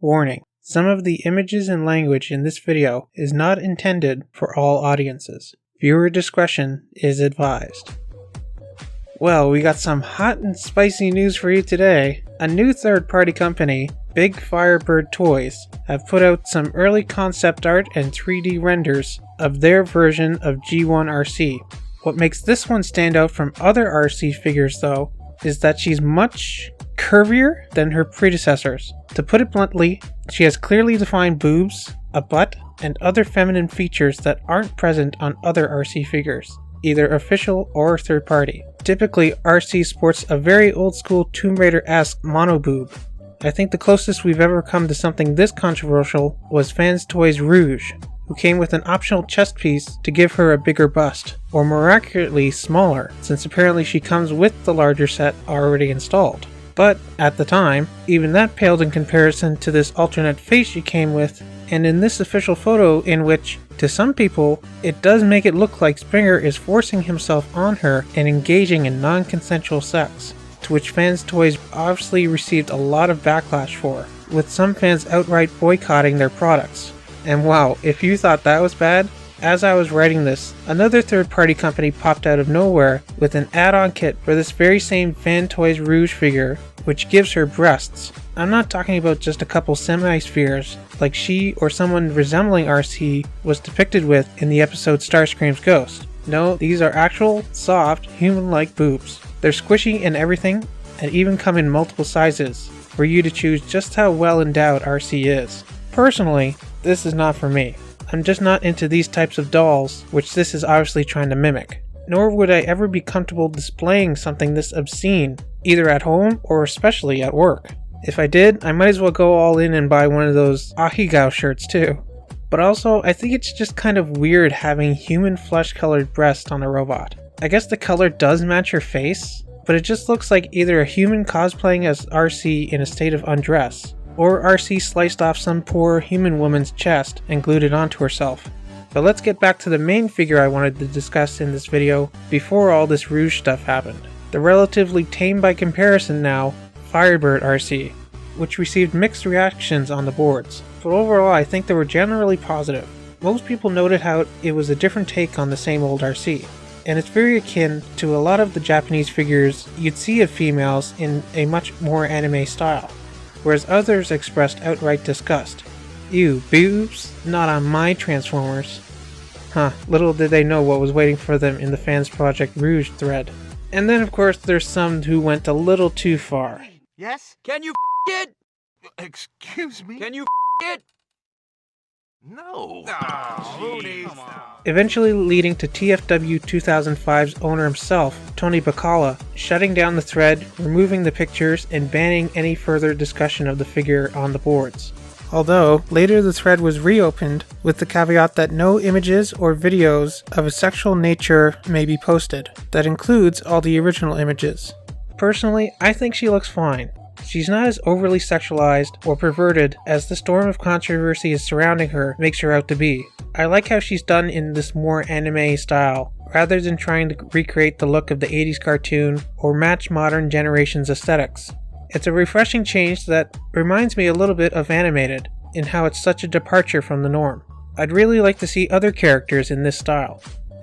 Warning: some of the images and language in this video is not intended for all audiences. Viewer discretion is advised. Well, we got some hot and spicy news for you today. A new third-party company, Big Firebird Toys, have put out some early concept art and 3D renders of their version of G1 Arcee. What makes this one stand out from other Arcee figures, though, is that she's much curvier than her predecessors. To put it bluntly, she has clearly defined boobs, a butt, and other feminine features that aren't present on other Arcee figures, either official or third-party. Typically, Arcee sports a very old-school Tomb Raider-esque monoboob. I think the closest we've ever come to something this controversial was FansToys Rogue, who came with an optional chest piece to give her a bigger bust, or more accurately smaller, since apparently she comes with the larger set already installed. But at the time, even that paled in comparison to this alternate face she came with, and in this official photo in which, to some people, it does make it look like Springer is forcing himself on her and engaging in non-consensual sex, to which FansToys obviously received a lot of backlash for, with some fans outright boycotting their products. And wow, if you thought that was bad, as I was writing this, another third-party company popped out of nowhere with an add-on kit for this very same FansToys Rogue figure, which gives her breasts. I'm not talking about just a couple semi-spheres, like she or someone resembling Arcee was depicted with in the episode Starscream's Ghost. No, these are actual, soft, human-like boobs. They're squishy and everything, and even come in multiple sizes, for you to choose just how well endowed Arcee is. Personally, this is not for me. I'm just not into these types of dolls, which this is obviously trying to mimic. Nor would I ever be comfortable displaying something this obscene, either at home or especially at work. If I did, I might as well go all in and buy one of those Ahegao shirts too. But also, I think it's just kind of weird having human flesh-colored breasts on a robot. I guess the color does match her face, but it just looks like either a human cosplaying as Arcee in a state of undress, or Arcee sliced off some poor human woman's chest and glued it onto herself. But let's get back to the main figure I wanted to discuss in this video before all this Rogue stuff happened. The relatively tame by comparison now, Firebird Arcee, which received mixed reactions on the boards, but overall I think they were generally positive. Most people noted how it was a different take on the same old Arcee, and it's very akin to a lot of the Japanese figures you'd see of females in a much more anime style, whereas others expressed outright disgust. Ew, boobs? Not on my Transformers. Huh, little did they know what was waiting for them in the Fans Project Rogue thread. And then of course there's some who went a little too far. Yes? Can you it? Excuse me? Can you it? No. Oh, Rudy. Eventually leading to TFW 2005's owner himself, Tony Bacala, shutting down the thread, removing the pictures, and banning any further discussion of the figure on the boards. Although, later the thread was reopened with the caveat that no images or videos of a sexual nature may be posted. That includes all the original images. Personally, I think she looks fine. She's not as overly sexualized or perverted as the storm of controversy surrounding her makes her out to be. I like how she's done in this more anime style, rather than trying to recreate the look of the 80s cartoon or match modern generation's aesthetics. It's a refreshing change that reminds me a little bit of Animated, in how it's such a departure from the norm. I'd really like to see other characters in this style.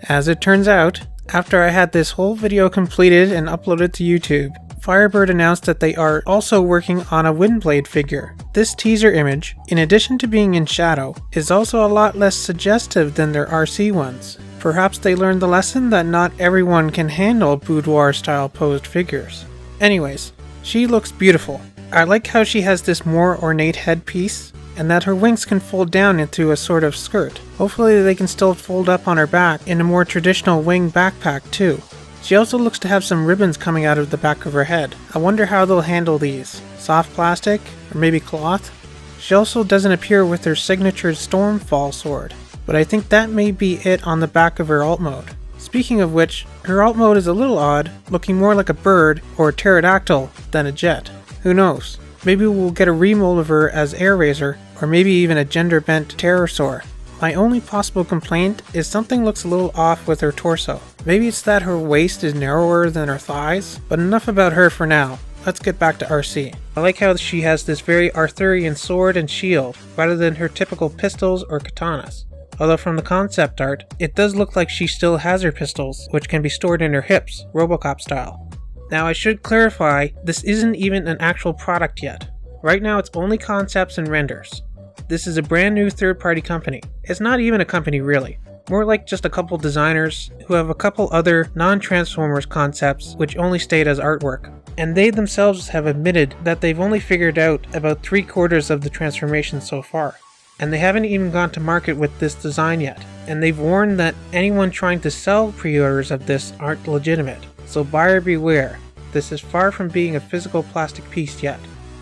As it turns out, after I had this whole video completed and uploaded to YouTube, Firebird announced that they are also working on a Windblade figure. This teaser image, in addition to being in shadow, is also a lot less suggestive than their Arcee ones. Perhaps they learned the lesson that not everyone can handle boudoir-style posed figures. Anyways, she looks beautiful. I like how she has this more ornate headpiece, and that her wings can fold down into a sort of skirt. Hopefully they can still fold up on her back in a more traditional wing backpack too. She also looks to have some ribbons coming out of the back of her head. I wonder how they'll handle these. Soft plastic? Or maybe cloth? She also doesn't appear with her signature Stormfall sword, but I think that may be it on the back of her alt mode. Speaking of which, her alt mode is a little odd, looking more like a bird or a pterodactyl than a jet. Who knows? Maybe we'll get a remold of her as Airraiser, or maybe even a gender-bent pterosaur. My only possible complaint is something looks a little off with her torso. Maybe it's that her waist is narrower than her thighs, but enough about her for now. let's get back to Arcee. I like how she has this very Arthurian sword and shield, rather than her typical pistols or katanas. Although from the concept art, it does look like she still has her pistols, which can be stored in her hips, Robocop style. Now I should clarify, this isn't even an actual product yet. Right now it's only concepts and renders. This is a brand new third-party company. It's not even a company really. More like just a couple designers who have a couple other non-Transformers concepts which only stayed as artwork. And they themselves have admitted that they've only figured out about 3/4 of the transformation so far. And they haven't even gone to market with this design yet. And they've warned that anyone trying to sell pre-orders of this aren't legitimate. So buyer beware. This is far from being a physical plastic piece yet.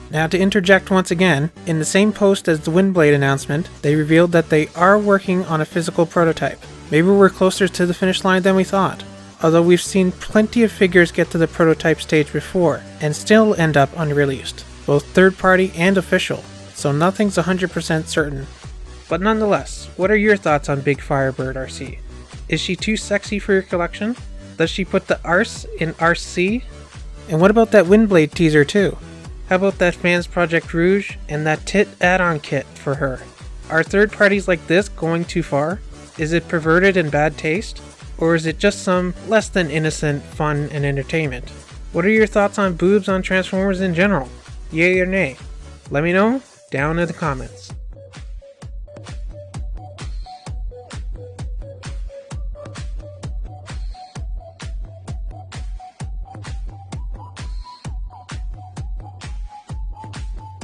Now to interject once again, in the same post as the Windblade announcement, they revealed that they are working on a physical prototype. Maybe we're closer to the finish line than we thought. Although we've seen plenty of figures get to the prototype stage before, and still end up unreleased, both third party and official, so nothing's 100% certain. But nonetheless, what are your thoughts on Big Firebird Arcee? Is she too sexy for your collection? Does she put the Arce in Arcee? And what about that Windblade teaser too? How about that Fans Project Rouge and that tit add-on kit for her? Are third parties like this going too far? Is it perverted and bad taste? Or is it just some less than innocent fun and entertainment? What are your thoughts on boobs on Transformers in general? Yay or nay? Let me know down in the comments.